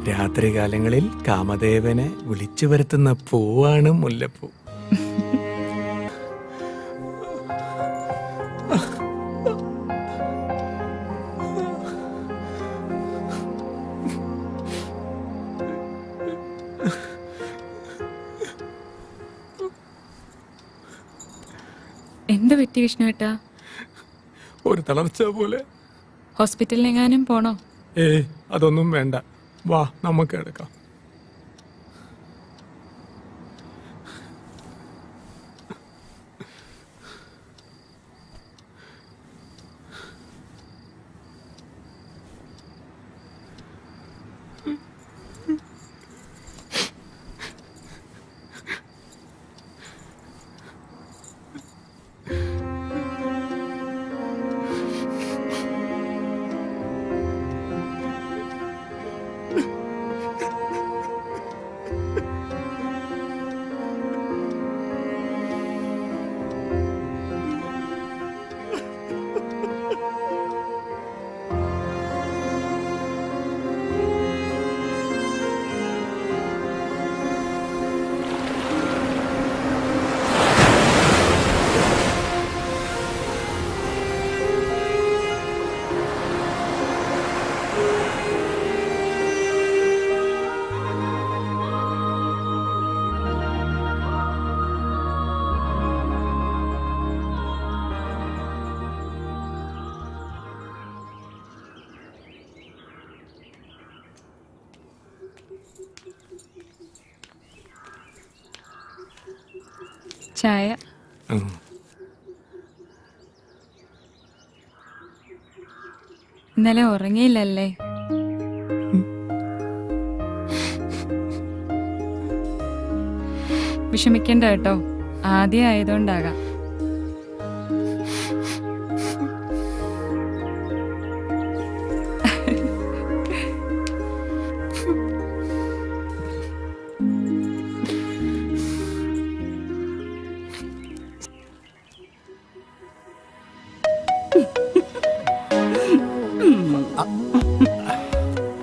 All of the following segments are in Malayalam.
രാത്രികാലങ്ങളിൽ കാമദേവനെ വിളിച്ചു വരുത്തുന്ന പൂവാണ് മുല്ലപ്പൂ. എന്ത് പറ്റി വിഷ്ണുവേട്ടാ? ഒരു തളർച്ച പോലെ. ഹോസ്പിറ്റലിലെങ്ങാനും പോണോ? അതൊന്നും വേണ്ട, വാ നമുക്ക് എടുക്കാം. ചായ. ഇന്നലെ ഉറങ്ങിയില്ലല്ലേ? വിഷമിക്കണ്ട കേട്ടോ, ആദ്യം ആയതുകൊണ്ടാകാം.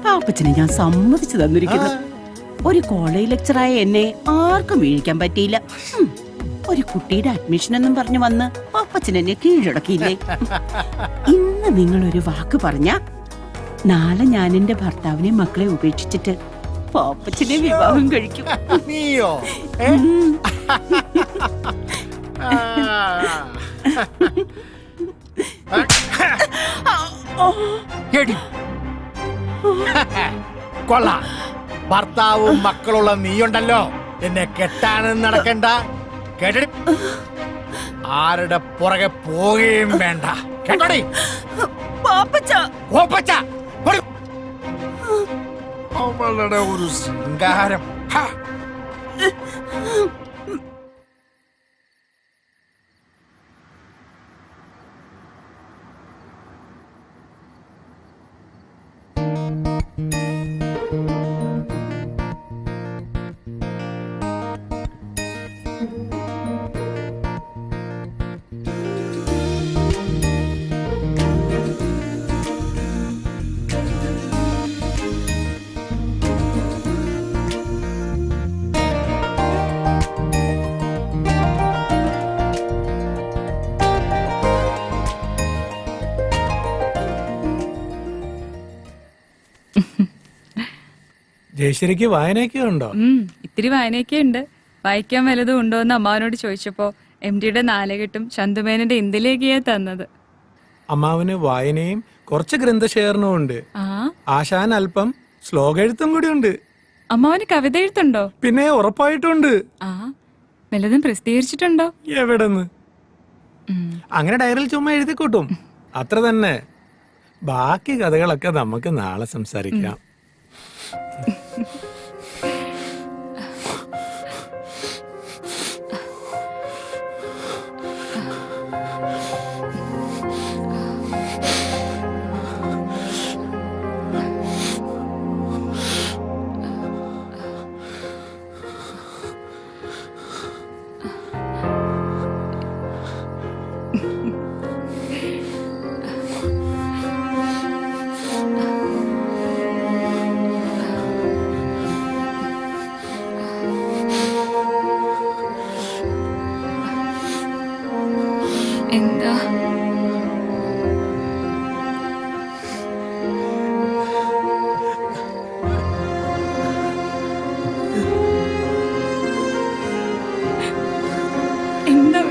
പാപ്പച്ചനെ ഞാൻ സമ്മതിച്ചു തന്നിരിക്കുന്നു. ഒരു കോളേജ് ലെക്ചറായ എന്നെ ആർക്കും വീഴിക്കാൻ പറ്റിയില്ല. ഒരു കുട്ടിയുടെ അഡ്മിഷൻ എന്നും പറഞ്ഞു വന്ന് പാപ്പച്ചൻ എന്നെ കീഴടക്കിയില്ലേ? ഇന്ന് നിങ്ങളൊരു വാക്ക് പറഞ്ഞ നാളെ ഞാൻ എന്റെ ഭർത്താവിനെ മക്കളെ ഉപേക്ഷിച്ചിട്ട് പാപ്പച്ചനെ വിവാഹം കഴിക്കും. കൊള്ളാം, ഭർത്താവും മക്കളുള്ള നീയുണ്ടല്ലോ, എന്നെ കെട്ടാനും നടക്കണ്ട, കേട്ടടി, ആരുടെ പുറകെ പോവുകയും വേണ്ട, കേട്ടോടി. അവളുടെ ഒരു ശൃംഗാരം. ജയശ്രീക്ക് വായനയൊക്കെ ഉണ്ടോ? ഇത്തിരി വായനയൊക്കെ ഉണ്ട്. വായിക്കാൻ വല്ലതും ഉണ്ടോ എന്ന് അമ്മാവനോട് ചോദിച്ചപ്പോ MDയുടെ നാലകെട്ടും ചന്തുമേനന്റെ ഇന്ത്യയിലേക്കാ തന്നത്. അമ്മാവന് വായനയും കുറച്ച് ഗ്രന്ഥശേഖരണവും ഉണ്ട്. ആശാൻ അല്പം ശ്ലോക എഴുത്തും കൂടി ഉണ്ട്. അമ്മാവന് കവിത എഴുത്തുണ്ടോ? പിന്നെ ഉറപ്പായിട്ടുണ്ട്. വല്ലതും പ്രസിദ്ധീകരിച്ചിട്ടുണ്ടോ? എവിടെന്ന്? അങ്ങനെ ഡയറിയിൽ ചുമ്മാ എഴുതിക്കൂട്ടും, അത്ര തന്നെ. ബാക്കി കഥകളൊക്കെ നമുക്ക് നാളെ സംസാരിക്കാം.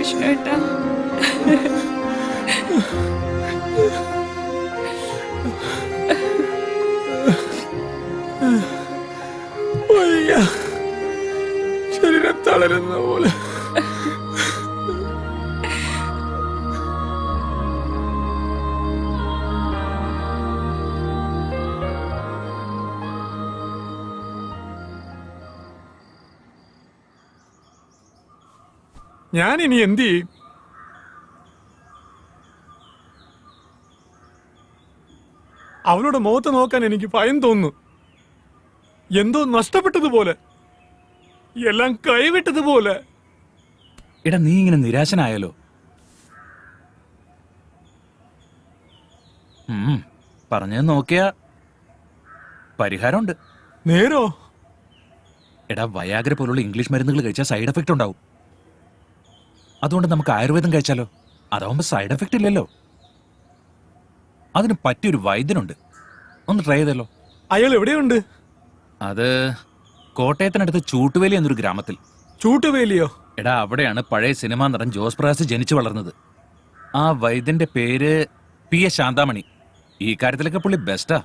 വിഷ്ണുവേട്ടാ. വയ്യ. ശരീരം തളരുന്ന പോലെ. ഞാൻ ഇനി എന്ത് ചെയ്യും? അവളുടെ മുഖത്ത് നോക്കാൻ എനിക്ക് ഭയം തോന്നുന്നു. എന്തോ നഷ്ടപ്പെട്ടതുപോലെ, എല്ലാം കൈവിട്ടതുപോലെ. എടാ നീ ഇങ്ങനെ നിരാശനായാലോ? പറഞ്ഞത് നോക്കിയാ പരിഹാരമുണ്ട്. നേരോ? എടാ വയാഗ്ര പോലുള്ള ഇംഗ്ലീഷ് മരുന്നുകൾ കഴിച്ചാൽ സൈഡ് എഫക്റ്റ് ഉണ്ടാവും. അതുകൊണ്ട് നമുക്ക് ആയുർവേദം കഴിച്ചാലോ? അതാവുമ്പോ സൈഡ് എഫക്റ്റ് ഇല്ലല്ലോ. അതിന് പറ്റിയൊരു വൈദ്യനുണ്ട്, ഒന്ന് ട്രൈ ചെയ്തല്ലോ. അയാൾ എവിടെയുണ്ട്? അത് കോട്ടയത്തിനടുത്ത് ചൂട്ടുവേലി എന്നൊരു ഗ്രാമത്തിൽ. ചൂട്ടുവേലിയോ? എടാ അവിടെയാണ് പഴയ സിനിമാ നടൻ ജോസ് പ്രകാശ് ജനിച്ചു വളർന്നത്. ആ വൈദ്യന്റെ പേര് P.A. ശാന്താമണി. ഈ കാര്യത്തിലൊക്കെ പുള്ളി ബെസ്റ്റാ.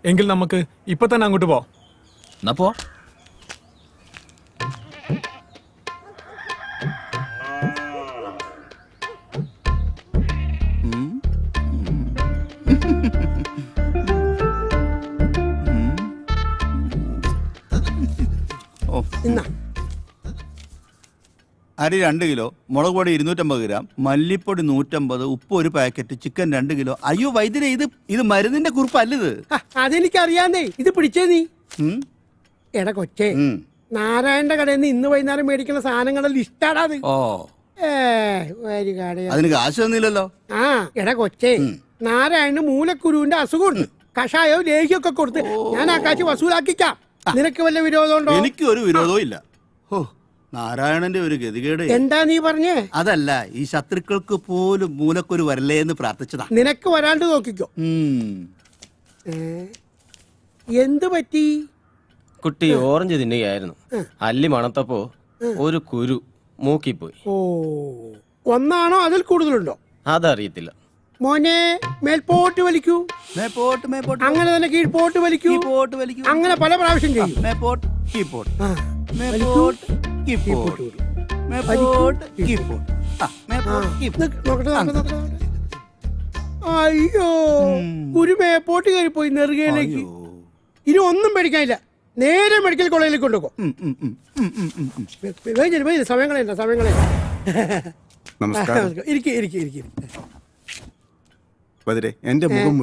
എങ്കിൽ നമുക്ക് ഇപ്പൊ തന്നെ അങ്ങോട്ട് പോവാം. എന്നാ പോ. അരി 2 കിലോ, മുളക് പൊടി 250 ഗ്രാം, മല്ലിപ്പൊടി 150, ഉപ്പ് 1 പാക്കറ്റ്, ചിക്കൻ 2 കിലോ. അയ്യോ വൈദ്യരെ, ഇത് മരുന്നിന്റെ കുറിപ്പല്ലത്. അതെനിക്കറിയാന്നേ. ഇത് പിടിച്ചേ നീ. ഉം, എടാ കൊച്ചേ, ഉം. നാരായണന്റെ കടയിൽ നിന്ന് ഇന്ന് വൈകുന്നേരം മേടിക്കുന്ന സാധനങ്ങളുടെ ലിസ്റ്റാടാ അത്. ഓ ഒരു കടയാ. അതിന് കാശ് തന്നില്ലല്ലോ. ആ എടാ കൊച്ചേ, നാരായണന് മൂലക്കുരുവിന്റെ അസുഖമുണ്ട്. കഷായവും ലേഹ്യമൊക്കെ കൊടുത്ത് ഞാൻ ആ കാശ് വസൂലാക്കിക്കാം. നിനക്ക് വല്ല വിരോധമുണ്ടോ? എനിക്ക് ഒരു വിരോധവും ഇല്ല. ഓ നാരായണന്റെ ഒരു ഗതികേട്. എന്താ നീ പറഞ്ഞേ? അതല്ല, ഈ ശത്രുക്കൾക്ക് പോലും മൂലക്കൊരു വരലേ എന്ന് പ്രാർത്ഥിച്ചതാ. നിനക്ക് വരാണ്ട് നോക്കിക്കോ. എന്ത് പറ്റി? കുട്ടി ഓറഞ്ച് തിന്നുകയായിരുന്നു. അല്ലി മണത്തപ്പോ ഒരു കുരു മൂക്കിപ്പോയി. ഓ, ഒന്നാണോ അതിൽ കൂടുതലുണ്ടോ? അതറിയത്തില്ല. മോനെ, മേൽപോട്ട് വലിക്കൂ. മേപ്പോട്ട് മേപ്പോട്ട് അങ്ങനെ തന്നെ കീഴ്പോട്ട് വലിക്കൂ. കീപ്പോട്ട് വലിക്കൂ. അങ്ങനെ പല പ്രാവശ്യം ചെയ്യും. മേപ്പോട്ട് കീപ്പോട്ട് ആ, മേപ്പോട്ട് കീപ്പോട്ട് കീഴ്പോട്ട് വിടും. മേപ്പോട്ട് കീപ്പോട്ട്. ആ, മേപ്പോട്ട് കീപ്പോട്ട്. നോക്കട്ടെ, നോക്കട്ടെ, നോക്കട്ടെ. അയ്യോ, ഒരു മേപ്പോട്ട് കയറിപ്പോയി നെറുകയിലേക്ക്. അയ്യോ. ഇനി ഒന്നും പേടിക്കാനില്ല. നേരെ മെഡിക്കൽ കോളേജിലേക്ക് കൊണ്ടുപോകും. സമയം കളയണ്ട, സമയം കളയണ്ട. നമസ്കാരം. ഇരിക്കും. ബദിരെ, എന്റെ മുഖം